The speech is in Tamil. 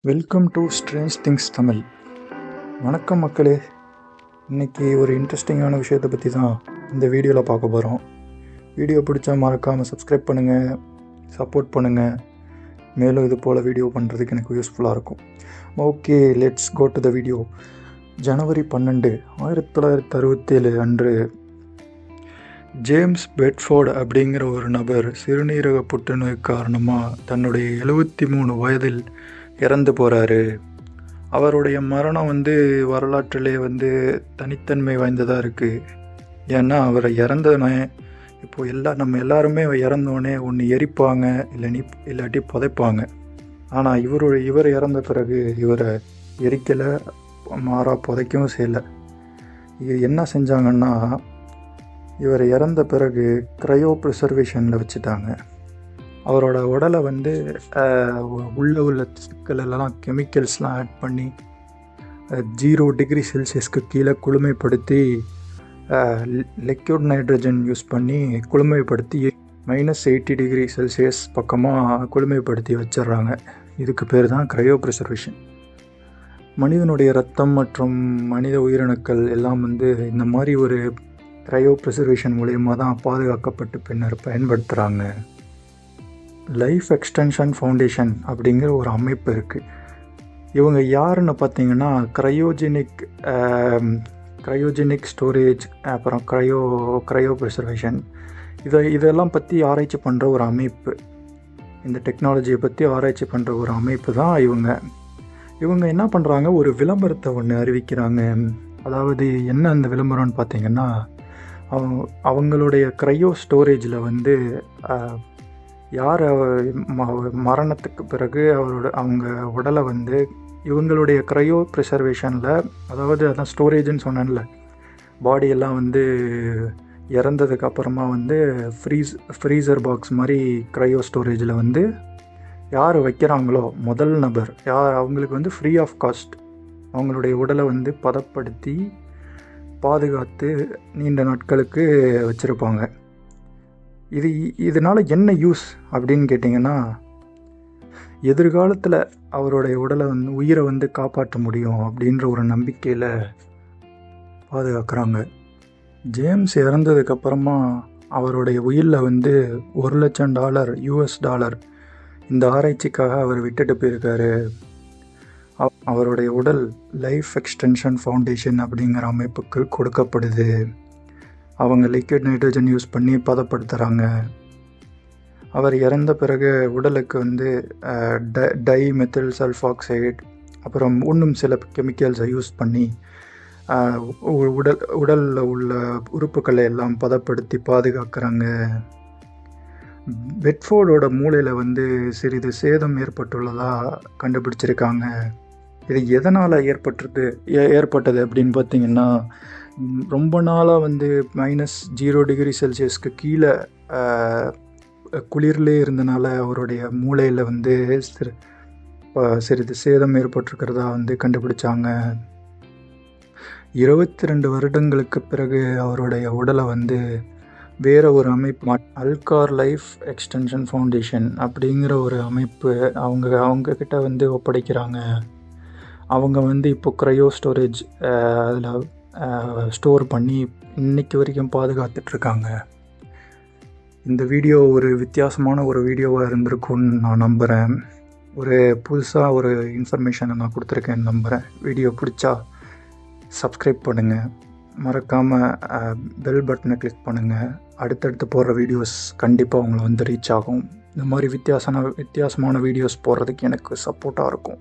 Welcome to strange things Tamil. வணக்கம் மக்களே. இன்றைக்கி ஒரு இன்ட்ரெஸ்டிங்கான விஷயத்தை பற்றி தான் இந்த வீடியோவில் பார்க்க போகிறோம். வீடியோ பிடிச்சா மறக்காமல் சப்ஸ்கிரைப் பண்ணுங்கள், சப்போர்ட் பண்ணுங்கள். மேலும் இது போல் வீடியோ பண்ணுறதுக்கு எனக்கு யூஸ்ஃபுல்லாக இருக்கும். Okay, let's go to the video. ஜனவரி 12, 1967 அன்று ஜேம்ஸ் பெட்ஃபோர்டு அப்படிங்கிற ஒரு நபர் சிறுநீரக புற்றுநோய் காரணமாக தன்னுடைய 73 வயதில் இறந்து போகிறாரு. அவருடைய மரணம் வரலாற்றிலே தனித்தன்மை வாய்ந்ததாக இருக்குது. ஏன்னா அவரை இறந்தோடனே இப்போது நம்ம எல்லாருமே இறந்தோடனே ஒன்று எரிப்பாங்க, இல்லாட்டி புதைப்பாங்க. ஆனால் இவர் இறந்த பிறகு இவரை எரிக்கலை, மாறாக புதைக்கவும் செய்யலை. இது என்ன செஞ்சாங்கன்னா, இவர் இறந்த பிறகு க்ரையோ ப்ரிசர்வேஷனில் வச்சுட்டாங்க. அவரோட உடலை உள்ள சிக்கலெல்லாம் கெமிக்கல்ஸ்லாம் ஆட் பண்ணி 0 டிகிரி செல்சியஸ்க்கு கீழே குளுமைப்படுத்தி லிக்விட் நைட்ரஜன் யூஸ் பண்ணி குளுமைப்படுத்தி -80 டிகிரி செல்சியஸ் பக்கமாக குளுமைப்படுத்தி வச்சிடுறாங்க. இதுக்கு பேர் தான் க்ரையோ ப்ரிசர்வேஷன். மனிதனுடைய ரத்தம் மற்றும் மனித உயிரணுக்கள் எல்லாம் இந்த மாதிரி ஒரு க்ரையோ ப்ரிசர்வேஷன் மூலயமா தான் பாதுகாக்கப்பட்டு பின்னர் பயன்படுத்துகிறாங்க. லைஃப் எக்ஸ்டென்ஷன் ஃபவுண்டேஷன் அப்படிங்கிற ஒரு அமைப்பு இருக்குது. இவங்க யாருன்னு பார்த்தீங்கன்னா, க்ரையோஜெனிக் ஸ்டோரேஜ், அப்புறம் க்ரையோ ப்ரிசர்வேஷன், இதெல்லாம் பற்றி ஆராய்ச்சி பண்ணுற ஒரு அமைப்பு. இந்த டெக்னாலஜியை பற்றி ஆராய்ச்சி பண்ணுற ஒரு அமைப்பு தான் இவங்க என்ன பண்ணுறாங்க, ஒரு விளம்பரத்தை ஒன்று அறிவிக்கிறாங்க. அதாவது என்ன அந்த விளம்பரம்னு பார்த்தீங்கன்னா, அவங்களுடைய க்ரையோ ஸ்டோரேஜில் யார் மரணத்துக்கு பிறகு அவங்க உடலை இவங்களுடைய க்ரையோ ப்ரிசர்வேஷனில், அதான் ஸ்டோரேஜுன்னு சொன்னேன்ல, பாடியெல்லாம் இறந்ததுக்கு அப்புறமா ஃப்ரீசர் பாக்ஸ் மாதிரி க்ரையோ ஸ்டோரேஜில் யார் வைக்கிறாங்களோ முதல் நபர் அவங்களுக்கு ஃப்ரீ ஆஃப் காஸ்ட் அவங்களுடைய உடலை பதப்படுத்தி பாதுகாத்து நீண்ட நாட்களுக்கு வச்சுருப்பாங்க. இதனால் என்ன யூஸ் அப்படின்னு கேட்டிங்கன்னா, எதிர்காலத்தில் அவருடைய உடலை உயிரை காப்பாற்ற முடியும் அப்படின்ற ஒரு நம்பிக்கையில் பாதுகாக்கிறாங்க. ஜேம்ஸ் இறந்ததுக்கப்புறமா அவருடைய உயிரில் $1,00,000 US இந்த ஆராய்ச்சிக்காக அவர் விட்டுட்டு போயிருக்காரு. அவருடைய உடல் லைஃப் எக்ஸ்டென்ஷன் ஃபவுண்டேஷன் அப்படிங்கிற அமைப்புக்கு கொடுக்கப்படுது. அவங்க லிக்விட் நைட்ரஜன் யூஸ் பண்ணி பதப்படுத்துகிறாங்க. அவர் இறந்த பிறகு உடலுக்கு டைமெத்தில் சல்ஃபாக்சைடு அப்புறம் இன்னும் சில கெமிக்கல்ஸை யூஸ் பண்ணி உடலில் உள்ள உறுப்புகளை எல்லாம் பதப்படுத்தி பாதுகாக்கிறாங்க. பெட்ஃபோர்டோட மூளையில் சிறிது சேதம் ஏற்பட்டுள்ளதாக கண்டுபிடிச்சிருக்காங்க. இது எதனால் ஏற்பட்டது அப்படின்னு பார்த்தீங்கன்னா, ரொம்ப நாளாக -0 டிகிரி செல்சியஸ்க்கு கீழே குளிர்லே இருந்தனால அவருடைய மூளையில் சிறிது சேதம் ஏற்பட்டிருக்கிறதா கண்டுபிடிச்சாங்க. 22 வருடங்களுக்கு பிறகு அவருடைய உடலை வேறு ஒரு அமைப்பு, அல்கார் லைஃப் எக்ஸ்டென்ஷன் ஃபவுண்டேஷன் அப்படிங்கிற ஒரு அமைப்பு அவங்க கிட்ட ஒப்படைக்கிறாங்க. அவங்க இப்போ க்ரையோ ஸ்டோரேஜ் அதில் ஸ்டோர் பண்ணி இன்னைக்கு வரைக்கும் பாதுகாத்துட்ருக்காங்க. இந்த வீடியோ ஒரு வித்தியாசமான ஒரு வீடியோவாக இருந்திருக்கும்னு நான் நம்புகிறேன். ஒரு புதுசாக ஒரு இன்ஃபர்மேஷனை நான் கொடுத்துருக்கேன்னு நம்புகிறேன். வீடியோ பிடிச்சா சப்ஸ்கிரைப் பண்ணுங்கள், மறக்காமல் பெல் பட்டனை கிளிக் பண்ணுங்கள். அடுத்தடுத்து போடுற வீடியோஸ் கண்டிப்பாக உங்களை ரீச் ஆகும். இந்த மாதிரி வித்தியாசமான வீடியோஸ் போடுறதுக்கு எனக்கு சப்போர்ட்டாக இருக்கும்.